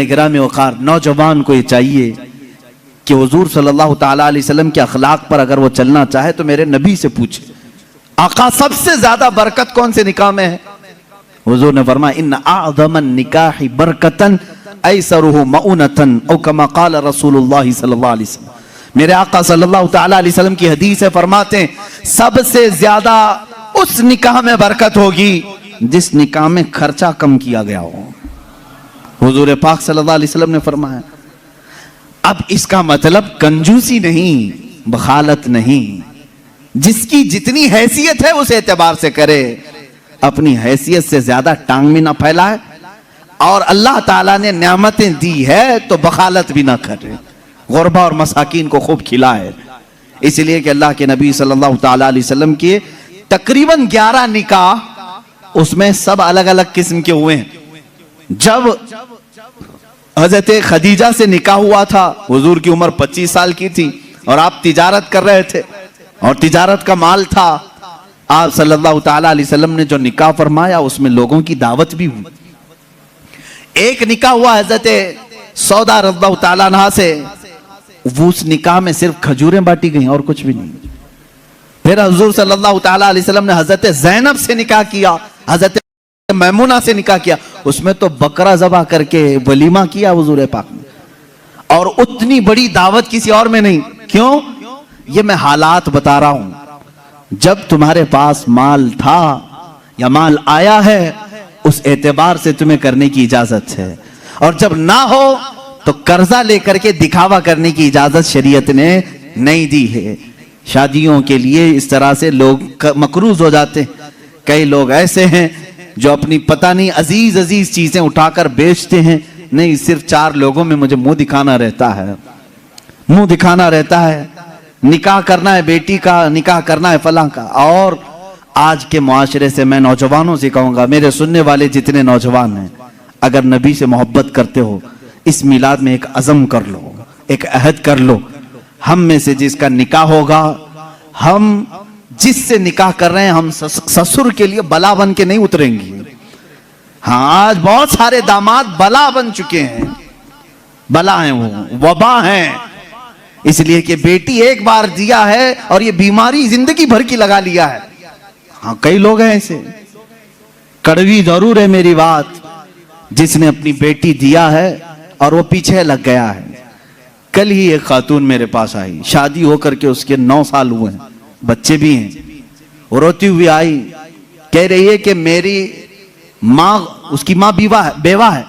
गिराम वक़ार, नौजवान को ये चाहिए कि हुजूर सल्लल्लाहु ताला अलैहि वसल्लम के अखलाक पर अगर वो चलना चाहे तो मेरे नबी से पूछे, आका सबसे ज्यादा बरकत कौन से निकाह में है? हुजूर ने फरमाया, इन्न अअज़मन निकाहि बरकतन ऐसरुहु मऊनतन औ कमा क़ाल रसूलुल्लाह सल्लल्लाहु अलैहि वसल्लम। मेरे आका सल्लल्लाहु ताला अलैहि वसल्लम की हदीस है, फरमाते हैं सबसे ज्यादा उस निकाह में बरकत होगी जिस निकाह में खर्चा कम किया गया हो। हुजूर पाक सल्लल्लाहु अलैहि वसल्लम ने फरमाया। अब इसका मतलब कंजूसी नहीं, बखालत नहीं, जिसकी जितनी हैसियत है उस एतबार से करे, अपनी हैसियत से ज्यादा टांग भी ना फैलाए, और अल्लाह ताला ने नेमतें दी है तो बखालत भी ना करे, गुरबा और मसाकीन को खूब खिलाए। इसलिए कि अल्लाह के नबी सल्लल्लाहु ताला अलैहि वसल्लम के तकरीबन 11 निकाह, उसमें सब अलग अलग किस्म के हुए हैं। जब हजरत खदीजा से निकाह हुआ था, हुजूर की उम्र 25 साल की थी और आप तिजारत कर रहे थे और तिजारत का माल था। आप सल्लल्लाहु ताला अलैहि वसल्लम ने जो निकाह फरमाया उसमें लोगों की दावत भी हुई। एक निकाह हुआ हजरत सौदा रज़ियल्लाहु ताला अन्हा से, वो उस निकाह में सिर्फ खजूरें बांटी गई और कुछ भी नहीं। फिर हुजूर सल्लल्लाहु ताला अलैहि वसल्लम ने हजरत ज़ैनब से निकाह किया, हजरत मैमुना से निकाह किया, उसमें तो बकरा ज़बह करके वलीमा किया हुजूर पाक ने, और उतनी बड़ी दावत किसी और में नहीं। क्यों? ये मैं हालात बता रहा हूं। जब तुम्हारे पास माल था या माल आया है उस एतबार से तुम्हें करने की इजाजत है, और जब ना हो तो कर्जा लेकर के दिखावा करने की इजाजत शरीयत ने नहीं दी है। शादियों के लिए इस तरह से लोग मकरूज हो जाते हैं। कई लोग ऐसे हैं जो अपनी पता नहीं अजीज अजीज चीजें उठाकर बेचते हैं, नहीं सिर्फ 4 लोगों में मुझे मुंह दिखाना रहता है, मुंह दिखाना रहता है, निकाह करना है बेटी का, निकाह करना है फलां का। और आज के मुआशरे से मैं नौजवानों से कहूंगा, मेरे सुनने वाले जितने नौजवान हैं, अगर नबी से मोहब्बत करते हो इस मिलाद में एक अज़म कर लो, एक अहद कर लो, हम में से जिसका निकाह होगा, हम जिससे निकाह कर रहे हैं, हम ससुर के लिए बला बन के नहीं उतरेंगे। हाँ, आज बहुत सारे दामाद बला बन चुके हैं, बला हैं, वो वबा हैं, इसलिए कि बेटी एक बार दिया है और ये बीमारी जिंदगी भर की लगा लिया है। हाँ, कई लोग हैं ऐसे। कड़वी जरूर है मेरी बात, जिसने अपनी बेटी दिया है और वो पीछे लग गया है। कल ही एक खातून मेरे पास आई, शादी होकर के उसके 9 साल हुए हैं, बच्चे भी हैं। वो रोती हुई आई, कह रही है कि मेरी माँ, उसकी माँ बेवा है,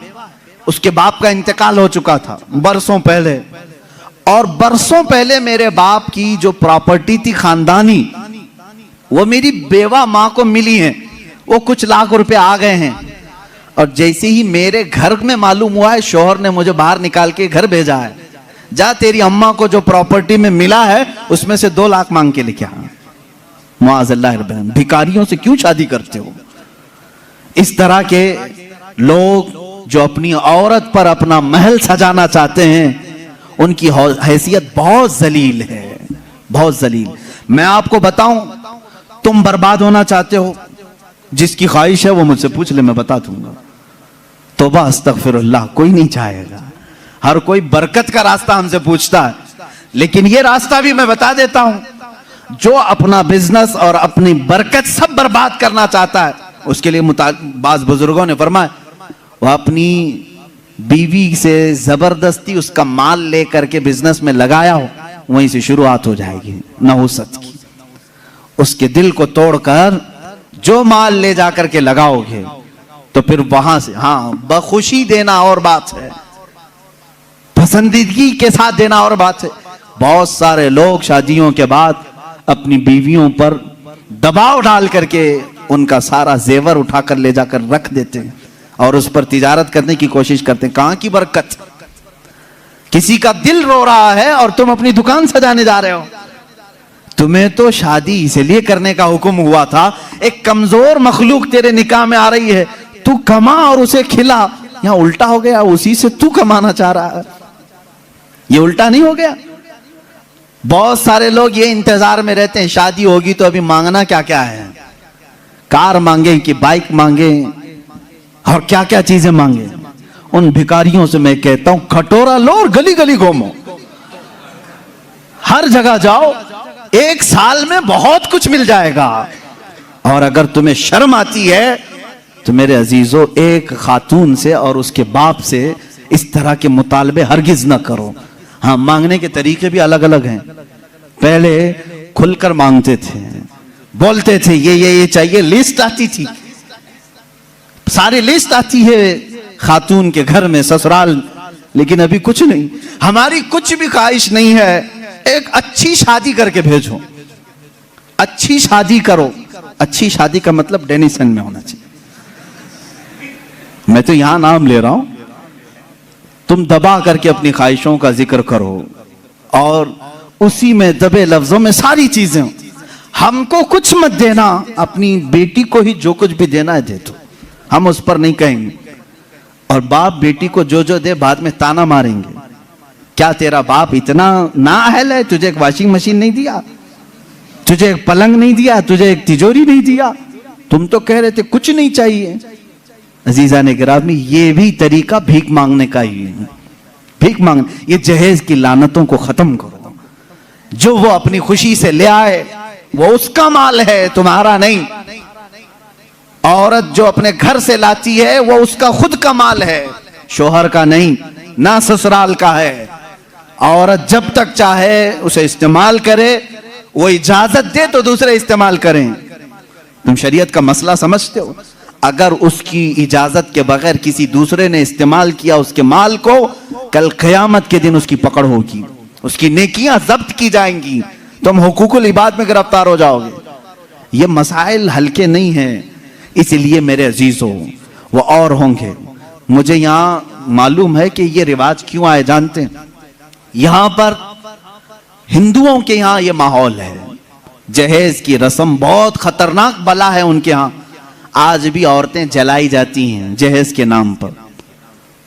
उसके बाप का इंतकाल हो चुका था बरसों पहले, और बरसों पहले मेरे बाप की जो प्रॉपर्टी थी खानदानी, वो मेरी बेवा माँ को मिली है, वो कुछ लाख रुपए आ गए हैं। और जैसे ही मेरे घर में मालूम हुआ है, शोहर ने मुझे बाहर निकाल के घर भेजा है, जा तेरी अम्मा को जो प्रॉपर्टी में मिला है उसमें से 2 लाख मांग के लेके आ। मुआज़ल्लाह, भिखारियों से क्यों शादी करते हो? इस तरह के लोग जो अपनी औरत पर अपना महल सजाना चाहते हैं, उनकी हैसियत बहुत जलील है, बहुत जलील। मैं आपको बताऊं, तुम बर्बाद होना चाहते हो, जिसकी ख्वाहिश है वो मुझसे पूछ ले, मैं बता दूंगा। तौबा अस्तगफिरुल्लाह, कोई नहीं चाहेगा। हर कोई बरकत का रास्ता हमसे पूछता है, लेकिन ये रास्ता भी मैं बता देता हूं। जो अपना बिजनेस और अपनी बरकत सब बर्बाद करना चाहता है, उसके लिए बाज़ बुजुर्गों ने फरमाया, वह अपनी बीवी से जबरदस्ती उसका माल लेकर के बिजनेस में लगाया हो, वहीं से शुरुआत हो जाएगी नहुसत की। उसके दिल को तोड़कर जो माल ले जाकर के लगाओगे तो फिर वहां से, हाँ, बखुशी देना और बात है, पसंदीदगी के साथ देना और बात है। बहुत सारे लोग शादियों के बाद अपनी बीवियों पर दबाव डाल करके उनका सारा जेवर उठाकर ले जाकर रख देते हैं और उस पर तिजारत करने की कोशिश करते हैं। कहां की बरकत? किसी का दिल रो रहा है और तुम अपनी दुकान सजाने जा रहे हो। तुम्हें तो शादी इसलिए करने का हुक्म हुआ था, एक कमजोर मखलूक तेरे निकाह में आ रही है, तू कमा और उसे खिला। यहां उल्टा हो गया, उसी से तू कमाना चाह रहा है। ये उल्टा नहीं हो गया? बहुत सारे लोग ये इंतजार में रहते हैं, शादी होगी तो अभी मांगना क्या क्या है, कार मांगे कि बाइक मांगे और क्या क्या चीजें मांगे। उन भिखारियों से मैं कहता हूं कटोरा लो और गली गली घूमो, हर जगह जाओ, एक साल में बहुत कुछ मिल जाएगा। और अगर तुम्हें शर्म आती है तो मेरे अजीजों, एक खातून से और उसके बाप से इस तरह के मुतालबे हरगिज ना करो। हाँ, मांगने के तरीके भी अलग अलग हैं। पहले खुलकर मांगते थे, बोलते थे ये चाहिए, लिस्ट आती थी, सारी लिस्ट आती है खातून के घर में, ससुराल। लेकिन अभी कुछ नहीं, हमारी कुछ भी ख्वाहिश नहीं है, एक अच्छी शादी करके भेजो, अच्छी शादी करो। अच्छी शादी का मतलब डेनिसन में होना चाहिए। मैं तो यहां नाम ले रहा हूं, तुम दबा करके अपनी ख्वाहिशों का जिक्र करो और उसी में दबे लफ्जों में सारी चीजें। हमको कुछ मत देना, अपनी बेटी को ही जो कुछ भी देना है दे दो, हम उस पर नहीं कहेंगे। और बाप बेटी को जो जो दे बाद में ताना मारेंगे, क्या तेरा बाप इतना नाअहल है, तुझे एक वॉशिंग मशीन नहीं दिया, तुझे एक पलंग नहीं दिया, तुझे एक तिजोरी नहीं दिया, तुम तो कह रहे थे कुछ नहीं चाहिए। अजीजा ने गिरामी, ये भी तरीका भीख मांगने का ही है। भीख मांग, ये जहेज की लानतों को खत्म करो। जो वो अपनी खुशी से ले आए वो उसका माल है, तुम्हारा नहीं। औरत जो अपने घर से लाती है वो उसका खुद का माल है, शोहर का नहीं, ना ससुराल का है। औरत जब तक चाहे उसे इस्तेमाल करे, वो इजाजत दे तो दूसरे इस्तेमाल करें। तुम शरीयत का मसला समझते हो? अगर उसकी इजाजत के बगैर किसी दूसरे ने इस्तेमाल किया उसके माल को, कल क़यामत के दिन उसकी पकड़ होगी, उसकी नेकियां जब्त की जाएंगी, तुम हुकूकुल इबाद में गिरफ्तार हो जाओगे। ये मसाइल हल्के नहीं हैं। इसलिए मेरे अजीजों, वो और होंगे। मुझे यहां मालूम है कि ये रिवाज क्यों आए जानते हैं? यहां पर हिंदुओं के यहां ये माहौल है, जहेज की रस्म बहुत खतरनाक बला है उनके यहां। आज भी औरतें जलाई जाती हैं जहेज के नाम पर।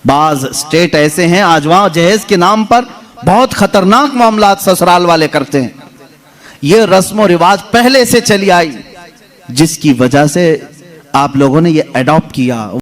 बाज स्टेट ऐसे हैं आज वहां जहेज के नाम पर बहुत खतरनाक मामलात ससुराल वाले करते हैं। ये रस्म और रिवाज पहले से चली आई, जिसकी वजह से आप लोगों ने ये अडॉप्ट किया।